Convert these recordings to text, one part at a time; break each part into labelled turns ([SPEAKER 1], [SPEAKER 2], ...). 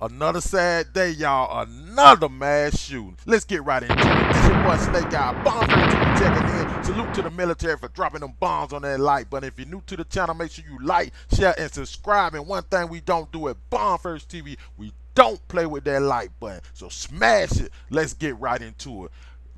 [SPEAKER 1] Another sad day, y'all. Another mass shooting. Let's get right into it. This your boy Snake Eye. Bomb TV checking in. Salute to the military for dropping them bombs on that like button. If you're new to the channel, make sure you like, share, and subscribe. And one thing we don't do at Bomb First TV, we don't play with that like button. So smash it. Let's get right into it.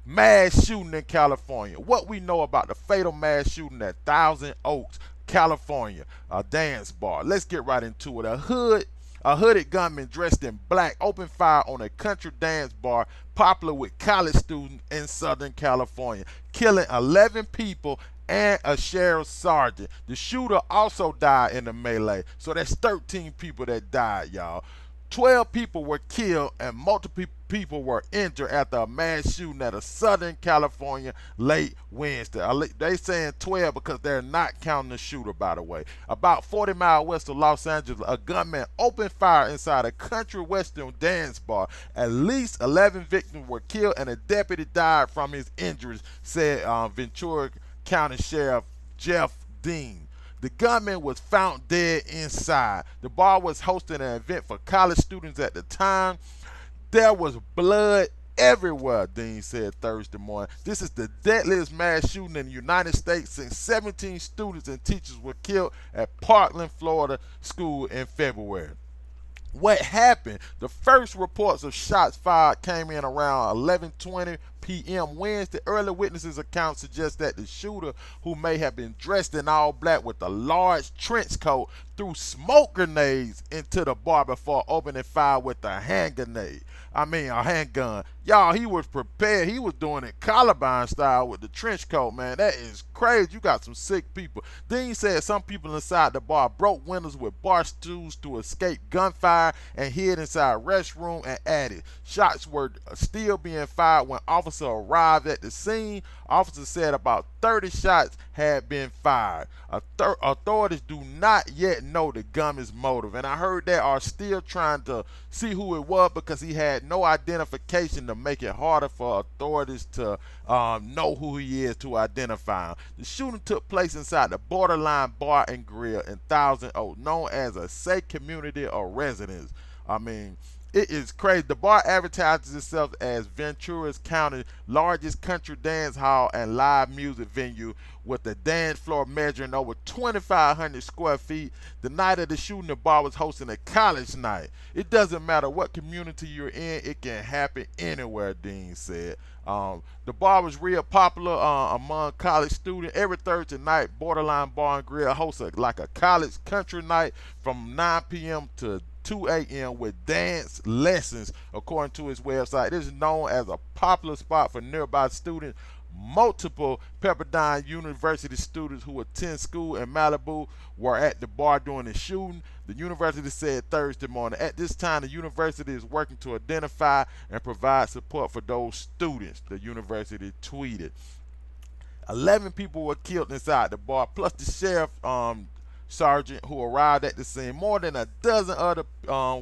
[SPEAKER 1] Mass shooting in California. What we know about the fatal mass shooting at Thousand Oaks, California, a dance bar. Let's get right into it. A hooded gunman dressed in black opened fire on a country dance bar popular with college students in Southern California, killing 11 people and a sheriff's sergeant. The shooter also died in the melee, so that's 13 people that died, y'all. 12 people were killed and multiple people were injured after a mass shooting at a Southern California late Wednesday. They saying 12 because they're not counting the shooter, by the way. About 40 miles west of Los Angeles, a gunman opened fire inside a country western dance bar. At least 11 victims were killed and a deputy died from his injuries, said Ventura County Sheriff Jeff Dean. The gunman was found dead inside. The bar was hosting an event for college students at the time. There was blood everywhere, Dean said Thursday morning. This is the deadliest mass shooting in the United States since 17 students and teachers were killed at Parkland, Florida school in February. What happened? The first reports of shots fired came in around 11:20 p.m. Wednesday. Early witnesses' accounts suggest that the shooter, who may have been dressed in all black with a large trench coat, threw smoke grenades into the bar before opening fire with a a handgun. Y'all, he was prepared. He was doing it Columbine style with the trench coat, man. That is crazy. You got some sick people. Dean said some people inside the bar broke windows with bar stools to escape gunfire and hid inside restroom and attic. Shots were still being fired when officers arrived at the scene. Officers said about 30 shots had been fired. Authorities do not yet know the gunman's motive, and I heard they are still trying to see who it was because he had no identification to make it harder for authorities to know who he is to identify him. The shooting took place inside the Borderline Bar and Grill in Thousand Oaks, known as a safe community of residents. It is crazy. The bar advertises itself as Ventura County's largest country dance hall and live music venue, with the dance floor measuring over 2,500 square feet. The night of the shooting, the bar was hosting a college night. It doesn't matter what community you're in, it can happen anywhere, Dean said. The bar was real popular among college students. Every Thursday night, Borderline Bar and Grill hosts a college country night from 9 p.m. to 2 a.m. with dance lessons, according to his website. It is known as a popular spot for nearby students. Multiple Pepperdine University students who attend school in Malibu were at the bar during the shooting, the university said Thursday morning. At this time, the university is working to identify and provide support for those students, the university tweeted. 11 people were killed inside the bar, plus the sheriff sergeant who arrived at the scene. More than a dozen other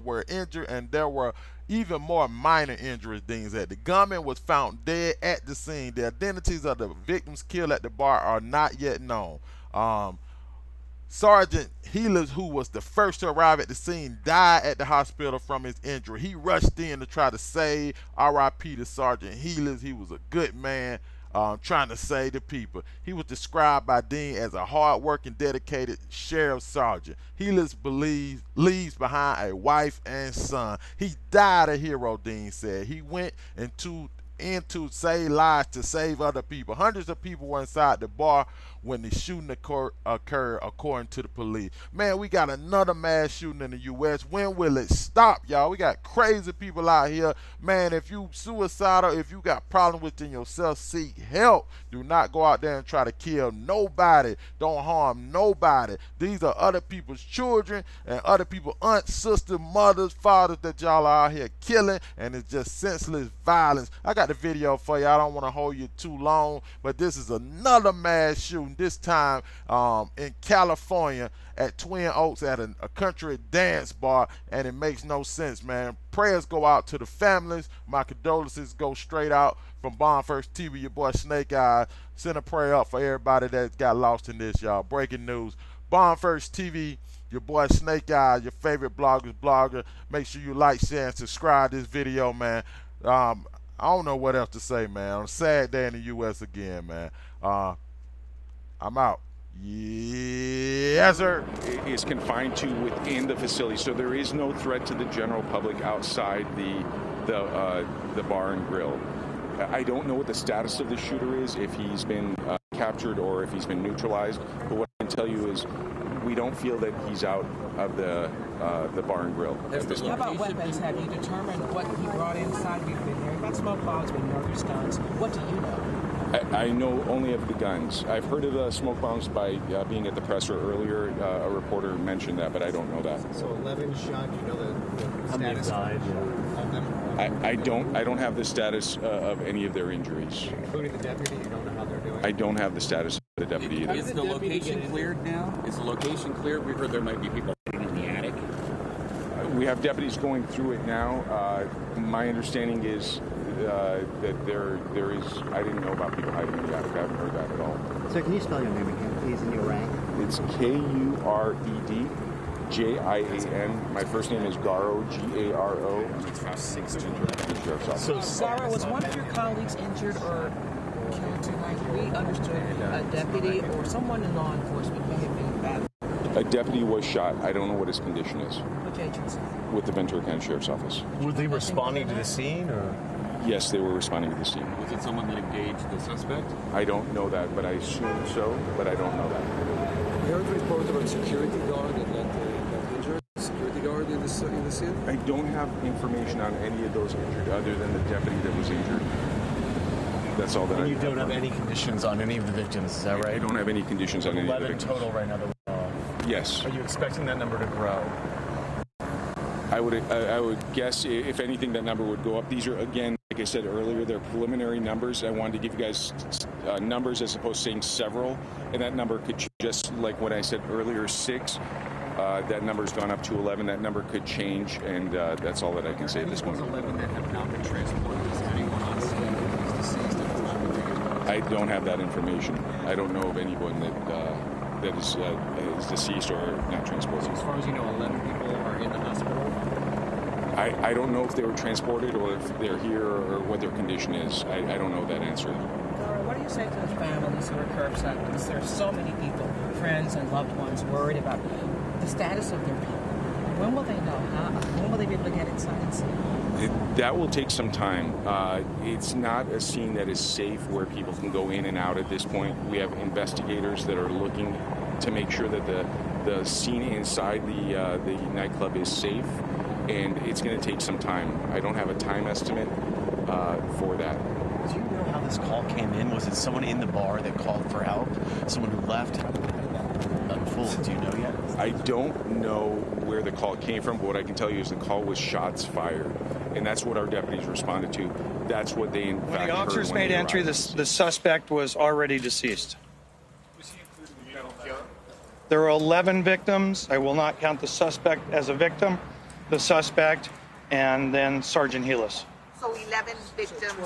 [SPEAKER 1] were injured, and there were even more minor injuries, Dean said. The gunman was found dead at the scene. The identities of the victims killed at the bar are not yet known. Sergeant Healers, who was the first to arrive at the scene, died at the hospital from his injury. He rushed in to try to save. R.I.P. to Sergeant Healers. He was a good man, trying to save the people. He was described by Dean as a hard-working, dedicated sheriff sergeant. Healers leaves behind a wife and son. He died a hero, Dean said. He went into save lives to save other people. Hundreds of people were inside the bar when the shooting occurred, according to the police. Man, we got another mass shooting in the U.S. When will it stop, y'all? We got crazy people out here. Man, if you suicidal, if you got problems within yourself, seek help. Do not go out there and try to kill nobody. Don't harm nobody. These are other people's children and other people's aunts, sisters, mothers, fathers that y'all are out here killing, and it's just senseless violence. I got the video for you. I don't want to hold you too long, but this is another mass shooting, this time in California at Twin Oaks at a country dance bar, and it makes no sense, man. Prayers go out to the families. My condolences go straight out from Bomb First TV, your boy Snake Eye. Send a prayer up for everybody that got lost in this, y'all. Breaking news. Bomb First TV Your boy Snake Eye, your favorite blogger. Make sure you like, share, and subscribe this video, man. I don't know what else to say, man. On a sad day in the U.S. again, man. I'm out. Yes, sir.
[SPEAKER 2] It is confined to within the facility, so there is no threat to the general public outside the bar and grill. I don't know what the status of the shooter is, if he's been captured or if he's been neutralized. But what I can tell you is, we don't feel that he's out of the bar and grill.
[SPEAKER 3] How about weapons? Have you determined what he brought inside? We've been hearing about smoke bombs, we've heard of guns. What do you know?
[SPEAKER 2] I know only of the guns. I've heard of smoke bombs by being at the presser earlier. A reporter mentioned that, but I don't know that.
[SPEAKER 4] So 11 shot. You know the status of them?
[SPEAKER 2] I don't have the status of any of their injuries.
[SPEAKER 4] Including the deputy. You don't know how they're doing.
[SPEAKER 2] I don't have the status of the deputy either.
[SPEAKER 5] Is the location cleared now? Is the location cleared? We heard there might be people hiding in the attic.
[SPEAKER 2] We have deputies going through it now. My understanding is that there is. I didn't know about people hiding in the attic. I haven't heard that at all.
[SPEAKER 6] Sir, can you spell your name again, please, and your rank?
[SPEAKER 2] It's Kured Jian. My first name is Garo, Garo.
[SPEAKER 3] So, Sarah, was one of your colleagues injured or killed tonight? We understood a deputy or someone in law enforcement may have been battered.
[SPEAKER 2] A deputy was shot. I don't know what his condition is.
[SPEAKER 3] Which agency?
[SPEAKER 2] With the Ventura County Sheriff's Office.
[SPEAKER 6] Were they responding to the scene, or?
[SPEAKER 2] Yes, they were responding to the scene.
[SPEAKER 5] Was it someone that engaged the suspect?
[SPEAKER 2] I don't know that, but I assume so, but I don't know that.
[SPEAKER 7] I heard reports about security guard that got injured. Security guard in the scene?
[SPEAKER 2] I don't have information on any of those injured other than the deputy that was injured. That's all that I
[SPEAKER 6] And you don't have any conditions on any of the victims, is that right?
[SPEAKER 2] I don't have any conditions on any of the
[SPEAKER 6] 11
[SPEAKER 2] victims.
[SPEAKER 6] total right now.
[SPEAKER 2] Yes.
[SPEAKER 6] Are you expecting that number to grow?
[SPEAKER 2] I would guess, if anything, that number would go up. These are, again, like I said earlier, they're preliminary numbers. I wanted to give you guys numbers as opposed to saying several, and that number could just, like what I said earlier, 6. That number's gone up to 11. That number could change, and that's all that I can say at this point.
[SPEAKER 5] 11 that have not been transported. Is anyone on scene who is deceased and has not been taken?
[SPEAKER 2] I don't have that information. I don't know of anyone that is deceased or not transported.
[SPEAKER 5] As far as you know, 11 people are in the hospital.
[SPEAKER 2] I don't know if they were transported or if they're here or what their condition is. I don't know that answer.
[SPEAKER 3] Laura, what do you say to the families who are curbside? Because there are so many people, friends and loved ones, worried about the status of their people. When will they know? When will they be able to get inside and see?
[SPEAKER 2] That will take some time. It's not a scene that is safe where people can go in and out at this point. We have investigators that are looking to make sure that the scene inside the nightclub is safe, and it's going to take some time. I don't have a time estimate for that.
[SPEAKER 6] Do you know how this call came in? Was it someone in the bar that called for help? Someone who left? How did that unfold? Do you know yet?
[SPEAKER 2] I don't know where the call came from, but what I can tell you is the call was shots fired. And that's what our deputies responded to. That's what they, in fact,
[SPEAKER 8] When the
[SPEAKER 2] heard
[SPEAKER 8] officers
[SPEAKER 2] when
[SPEAKER 8] made
[SPEAKER 2] they
[SPEAKER 8] entry,
[SPEAKER 2] arrived.
[SPEAKER 8] the suspect was already deceased. There are 11 victims. I will not count the suspect as a victim, the suspect, and then Sergeant Helis.
[SPEAKER 9] So 11 victims.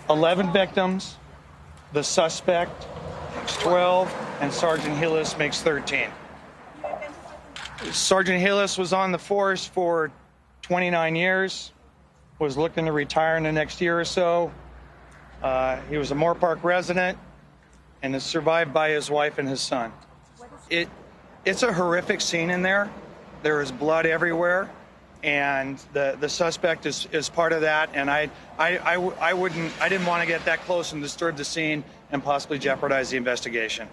[SPEAKER 8] 11 victims, the suspect makes 12, and Sergeant Helis makes 13. Sergeant Helis was on the force for 29 years, was looking to retire in the next year or so. He was a Moore Park resident and is survived by his wife and his son. It's a horrific scene in there. There is blood everywhere, and the suspect is part of that. And I didn't want to get that close and disturb the scene and possibly jeopardize the investigation.